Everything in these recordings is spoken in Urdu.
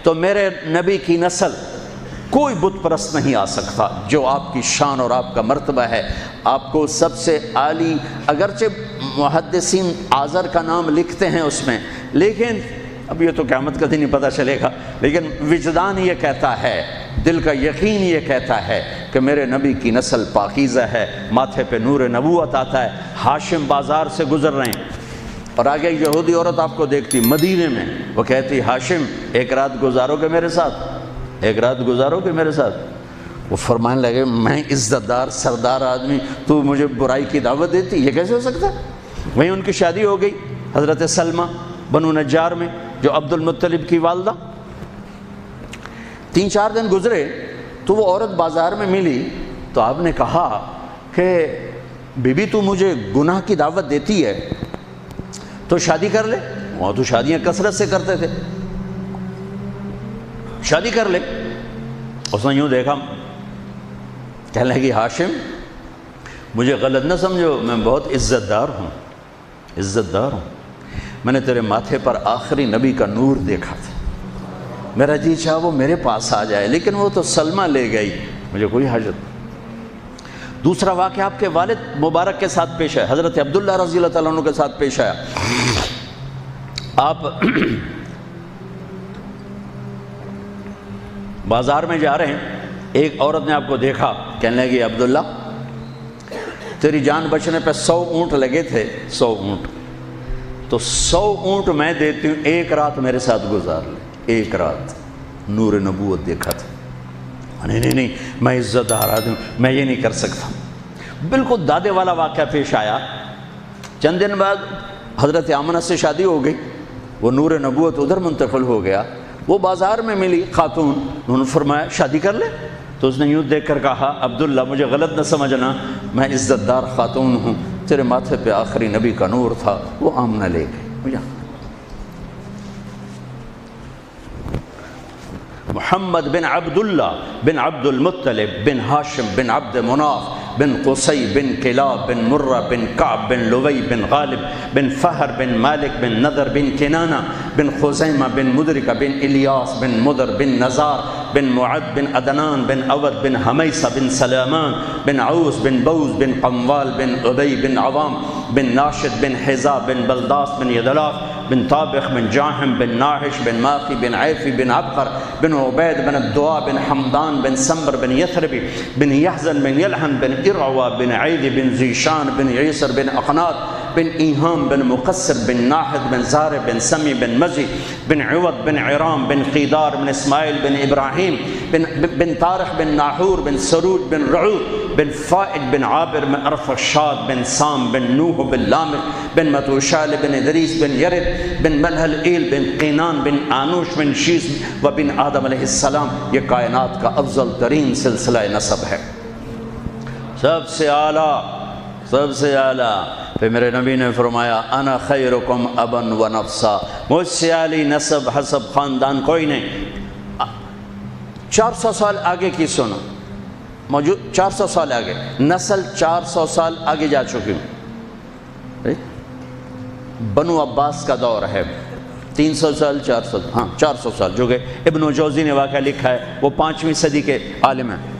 تو میرے نبی کی نسل کوئی بت پرست نہیں آ سکتا جو آپ کی شان اور آپ کا مرتبہ ہے۔ آپ کو سب سے عالی، اگرچہ محدثین آذر کا نام لکھتے ہیں اس میں، لیکن اب یہ تو قیامت کا دن ہی پتہ چلے گا، لیکن وجدان یہ کہتا ہے، دل کا یقین یہ کہتا ہے کہ میرے نبی کی نسل پاکیزہ ہے، ماتھے پہ نور نبوت آتا ہے۔ ہاشم بازار سے گزر رہے ہیں اور آگے یہودی عورت آپ کو دیکھتی مدینے میں، وہ کہتی ہاشم ایک رات گزارو گے میرے ساتھ، ایک رات گزارو گے میرے ساتھ؟ وہ فرمانے لگے میں عزت دار سردار آدمی، تو مجھے برائی کی دعوت دیتی، یہ کیسے ہو سکتا؟ وہیں ان کی شادی ہو گئی حضرت سلمہ بنو نجار میں، جو عبد المطلب کی والدہ۔ 3-4 دن گزرے تو وہ عورت بازار میں ملی تو آپ نے کہا کہ بی بی تو مجھے گناہ کی دعوت دیتی ہے تو شادی کر لے۔ وہاں تو شادیاں کثرت سے کرتے تھے، شادی کر لے۔ اس نے یوں دیکھا، کہنے لگی ہاشم مجھے غلط نہ سمجھو، میں بہت عزت دار ہوں، عزت دار ہوں، میں نے تیرے ماتھے پر آخری نبی کا نور دیکھا تھا، میرا جی چاہا وہ میرے پاس آ جائے، لیکن وہ تو سلمہ لے گئی، مجھے کوئی حاجت نہیں۔ دوسرا واقعہ آپ کے والد مبارک کے ساتھ پیش آیا، حضرت عبداللہ رضی اللہ تعالیٰ عنہ کے ساتھ پیش آیا۔ آپ بازار میں جا رہے ہیں، ایک عورت نے آپ کو دیکھا، کہنے لگی عبداللہ تیری جان بچنے پہ 100 اونٹ لگے تھے، 100 اونٹ، تو 100 اونٹ میں دیتی ہوں، ایک رات میرے ساتھ گزار لے، ایک رات۔ نور نبوت دیکھا تھا، نہیں نہیں میں عزت دار آدمی ہوں، میں یہ نہیں کر سکتا۔ بالکل دادے والا واقعہ پیش آیا۔ چند دن بعد حضرت آمنہ سے شادی ہو گئی، وہ نور نبوت ادھر منتقل ہو گیا۔ وہ بازار میں ملی خاتون، انہوں نے فرمایا شادی کر لے، تو اس نے یوں دیکھ کر کہا عبداللہ مجھے غلط نہ سمجھنا، میں عزت دار خاتون ہوں، تیرے ماتھے پہ آخری نبی کا نور تھا، وہ آمنہ لے گئی۔ محمد بن عبداللہ بن عبد المطلب بن ہاشم بن عبد مناف بن قصی بن کلاب بن مرہ بن کعب بن لوی بن غالب بن فہر بن مالک بن نضر بن کنانہ بن خزیمہ بن مدرکہ بن الیاس بن مدر بن نزار بن معد بن عدنان بن اود بن حمیسہ بن سلامان بن عوس بن بوز بن قموال بن عبی بن عوام بن ناشد بن حزا بن بلداس بن یدلاف بن طابخ بن جاہم بن ناحش بن ماقی بن عیفی بن عبقر بن عبید بن الدعاء بن حمدان بن سمبر بن یثربی بن یحزن بن یلحن بن ارعوا بن عید بن زیشان بن عیسر بن اقناط بن ایہام بن مقصر بن ناحد بن زار بن سمی بن مزی بن عوض بن عرام بن قیدار بن اسماعیل بن ابراہیم بن طارق بن ناحور بن سروج بن رعود بن فائد بن عابر بن ارفشاد بن سام بن نوح بن لامق بن متوشال بن ادریس بن یرد بن ملحل ایل بن قینان بن آنوش بن شیس و بن آدم علیہ السلام۔ یہ کائنات کا افضل ترین سلسلہ نسب ہے، سب سے اعلیٰ، سب سے اعلیٰ۔ پھر میرے نبی نے فرمایا انا خیرکم ابا و نفسا، مجھ سے عالی نسب حسب خاندان کوئی نہیں۔ 400 سال آگے کی سنو، موجود 400 سال آگے، نسل 400 سال آگے جا چکی ہوں۔ بنو عباس کا دور ہے، 300 سال 400، ہاں 400 سال، جو کہ ابن جوزی نے واقعہ لکھا ہے، وہ 5ویں صدی کے عالم ہیں۔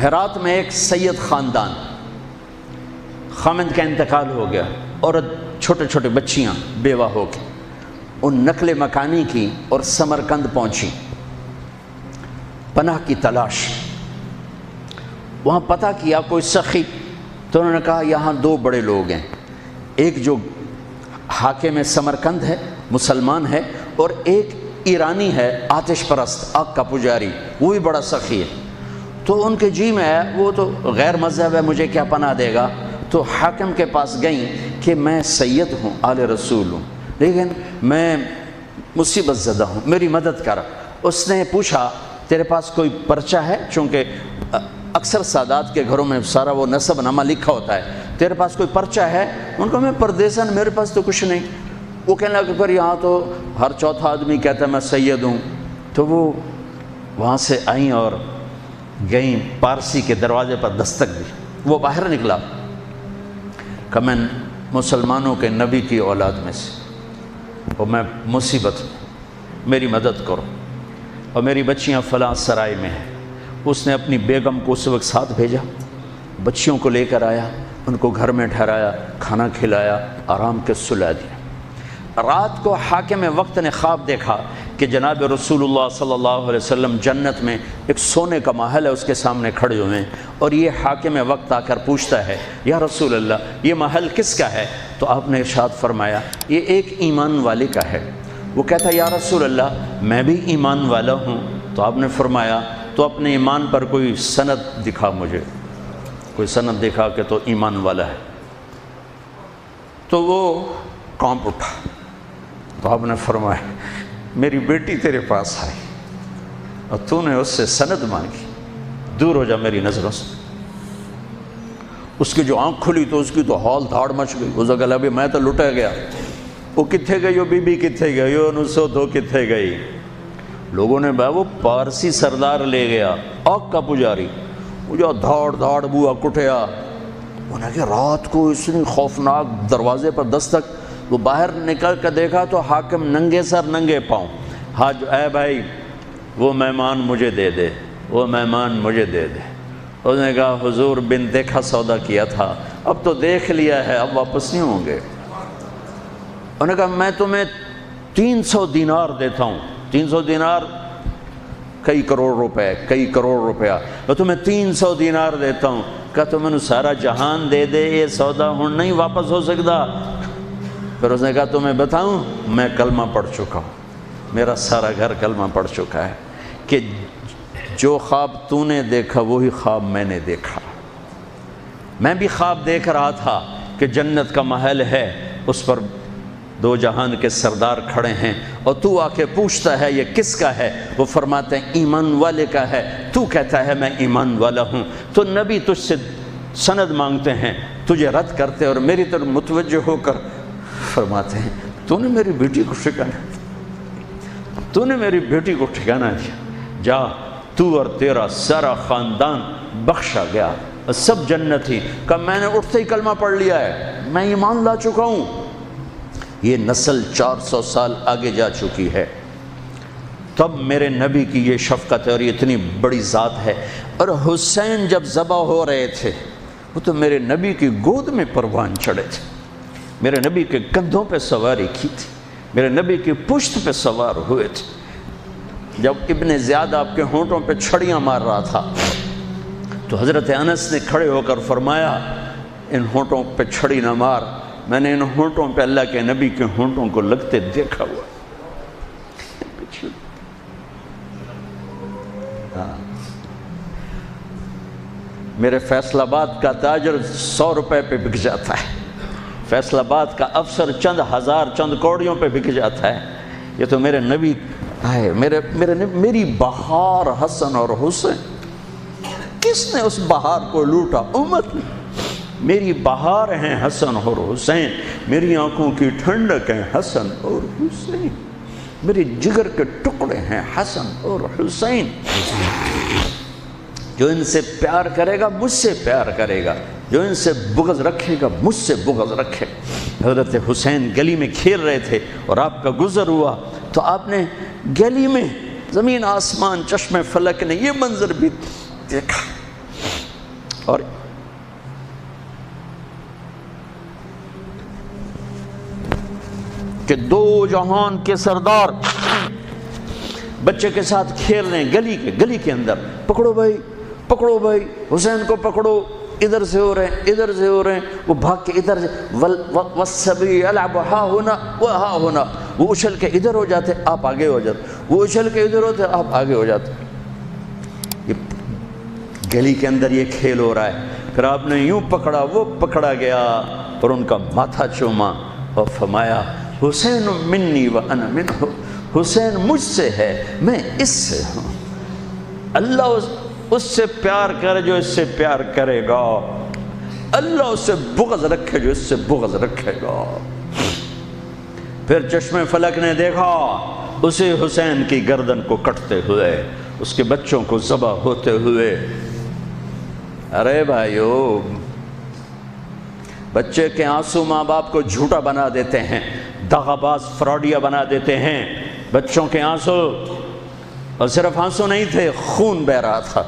ہرات میں ایک سید خاندان، خامند کا انتقال ہو گیا، عورت چھوٹے چھوٹے بچیاں بیوہ ہو کے ان نقل مکانی کی اور سمرقند پہنچی، پناہ کی تلاش۔ وہاں پتہ کیا کوئی سخی، تو انہوں نے کہا یہاں 2 بڑے لوگ ہیں، ایک جو حاکم سمرقند ہے مسلمان ہے، اور ایک ایرانی ہے آتش پرست آگ کا پجاری، وہ بھی بڑا سخی ہے۔ تو ان کے جی میں ہے وہ تو غیر مذہب ہے، مجھے کیا پناہ دے گا؟ تو حاکم کے پاس گئیں کہ میں سید ہوں، آل رسول ہوں، لیکن میں مصیبت زدہ ہوں، میری مدد کر۔ اس نے پوچھا تیرے پاس کوئی پرچہ ہے؟ چونکہ اکثر سادات کے گھروں میں سارا وہ نسب نامہ لکھا ہوتا ہے، تیرے پاس کوئی پرچہ ہے؟ ان کو میں پردیسن، میرے پاس تو کچھ نہیں۔ وہ کہنے لگا کہ پھر یہاں تو ہر چوتھا آدمی کہتا ہے میں سید ہوں۔ تو وہ وہاں سے آئیں اور گئیں، پارسی کے دروازے پر دستک دی، وہ باہر نکلا کہ میں مسلمانوں کے نبی کی اولاد میں سے، اور میں مصیبت میں، میری مدد کرو، اور میری بچیاں فلاں سرائے میں ہیں۔ اس نے اپنی بیگم کو اس وقت ساتھ بھیجا، بچیوں کو لے کر آیا، ان کو گھر میں ٹھہرایا، کھانا کھلایا، آرام کے سلا دیا۔ رات کو حاکم وقت نے خواب دیکھا کہ جناب رسول اللہ صلی اللہ علیہ وسلم جنت میں ایک سونے کا محل ہے، اس کے سامنے کھڑے ہوئے ہیں، اور یہ حاکم وقت آ کر پوچھتا ہے یا رسول اللہ یہ محل کس کا ہے؟ تو آپ نے ارشاد فرمایا یہ ایک ایمان والے کا ہے۔ وہ کہتا ہے یا رسول اللہ میں بھی ایمان والا ہوں۔ تو آپ نے فرمایا تو اپنے ایمان پر کوئی سند دکھا، مجھے کوئی سند دکھا کہ تو ایمان والا ہے۔ تو وہ کانپ اٹھا۔ تو آپ نے فرمایا میری بیٹی تیرے پاس آئی اور تو نے اس سے سند مانگی، دور ہو جا میری نظروں سے۔ اس کی جو آنکھ کھلی تو اس کی تو ہال دھاڑ مچ گئی، اس کا بھی میں تو لٹا گیا، وہ کتھے گئی، وہ بی بی کتھے گئی، وہ نسو تو کتھے گئی۔ لوگوں نے وہ پارسی سردار لے گیا، آگ کا پجاری، وہ جو دھاڑ دھاڑ بوا کٹیا۔ انہیں کہ رات کو اتنی خوفناک دروازے پر دستک، وہ باہر نکل کر دیکھا تو حاکم ننگے سر ننگے پاؤں، حاج اے بھائی وہ مہمان مجھے دے دے، وہ مہمان مجھے دے دے۔ اس نے کہا حضور بن دیکھا سودا کیا تھا، اب تو دیکھ لیا ہے، اب واپس نہیں ہوں گے۔ انہوں نے کہا میں تمہیں 300 دینار دیتا ہوں، 300 دینار کئی کروڑ روپے، کئی کروڑ روپیہ، میں تمہیں 300 دینار دیتا ہوں۔ کہا تو میں سارا جہان دے دے، یہ سودا ہوں نہیں واپس ہو سکتا۔ پھر اس نے کہا تمہیں بتاؤں میں کلمہ پڑھ چکا ہوں، میرا سارا گھر کلمہ پڑھ چکا ہے کہ جو خواب تو نے دیکھا وہی خواب میں نے دیکھا۔ میں بھی خواب دیکھ رہا تھا کہ جنت کا محل ہے، اس پر دو جہان کے سردار کھڑے ہیں، اور تو آ کے پوچھتا ہے یہ کس کا ہے؟ وہ فرماتے ہیں ایمان والے کا ہے۔ تو کہتا ہے میں ایمان والا ہوں، تو نبی تجھ سے سند مانگتے ہیں، تجھے رد کرتے اور میری طرف متوجہ ہو کر فرماتے ہیں تو نے میری بیٹی کو ٹھکانا، تو نے میری بیٹی کو ٹھکانا دیا، جا تو اور تیرا سارا خاندان بخشا گیا، سب جنتی۔ کہ میں نے اٹھتے ہی کلمہ پڑھ لیا ہے، میں ایمان لا چکا ہوں۔ یہ نسل 400 سال آگے جا چکی ہے، تب میرے نبی کی یہ شفقت ہے اور یہ اتنی بڑی ذات ہے۔ اور حسین جب ذبح ہو رہے تھے وہ تو میرے نبی کی گود میں پروان چڑھے تھے، میرے نبی کے کندھوں پہ سواری کی تھی، میرے نبی کی پشت پہ سوار ہوئے تھے۔ جب ابن زیاد آپ کے ہونٹوں پہ چھڑیاں مار رہا تھا تو حضرت انس نے کھڑے ہو کر فرمایا ان ہونٹوں پہ چھڑی نہ مار، میں نے ان ہونٹوں پہ اللہ کے نبی کے ہونٹوں کو لگتے دیکھا ہوا۔ میرے فیصل آباد کا تاجر 100 روپے پہ بک جاتا ہے، فیصل آباد کا افسر چند ہزار چند کوڑیوں پہ بک جاتا ہے۔ یہ تو میرے نبی ہے، میری بہار حسن اور حسین، کس نے اس بہار کو لوٹا؟ امت نے۔ میری بہار ہیں حسن اور حسین، میری آنکھوں کی ٹھنڈک ہیں حسن اور حسین، میرے جگر کے ٹکڑے ہیں حسن اور حسین۔ جو ان سے پیار کرے گا مجھ سے پیار کرے گا، جو ان سے بغض رکھے گا مجھ سے بغض رکھے۔ حضرت حسین گلی میں کھیل رہے تھے اور آپ کا گزر ہوا تو آپ نے گلی میں زمین آسمان چشم فلک نے یہ منظر بھی دیکھا، اور کہ دو جہان کے سردار بچے کے ساتھ کھیل رہے ہیں گلی کے اندر، پکڑو بھائی پکڑو بھائی، حسین کو پکڑو، ادھر سے ہو رہے ہیں ادھر سے ہو رہے ہیں، وہ بھاگ کے ادھر سے والسبی یلعب ہا ہونا و ہا ہونا، وہ اچھل کے ادھر ہو جاتے آپ آگے ہو جاتے، وہ اچھل کے ادھر ہوتے آپ آگے ہو جاتے۔ یہ گلی کے اندر یہ کھیل ہو رہا ہے، پھر آپ نے یوں پکڑا وہ پکڑا گیا اور ان کا ماتھا چوما اور فرمایا حسین منی و انا منہ، حسین مجھ سے ہے میں اس سے ہوں۔ اللہ اس سے پیار کرے جو اس سے پیار کرے گا، اللہ اس سے بغض رکھے جو اس سے بغض رکھے گا۔ پھر چشم فلک نے دیکھا اسی حسین کی گردن کو کٹتے ہوئے، اس کے بچوں کو ذبح ہوتے ہوئے۔ ارے بھائیو، بچے کے آنسو ماں باپ کو جھوٹا بنا دیتے ہیں، دغا باز فراڈیا بنا دیتے ہیں۔ بچوں کے آنسو، اور صرف آنسو نہیں تھے، خون بہہ رہا تھا۔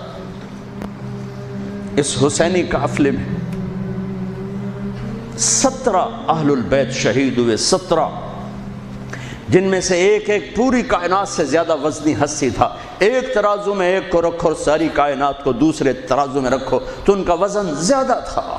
اس حسینی قافلے میں 17 اہل البیت شہید ہوئے، 17، جن میں سے ایک ایک پوری کائنات سے زیادہ وزنی ہستی تھا۔ ایک ترازو میں ایک کو رکھو اور ساری کائنات کو دوسرے ترازو میں رکھو تو ان کا وزن زیادہ تھا۔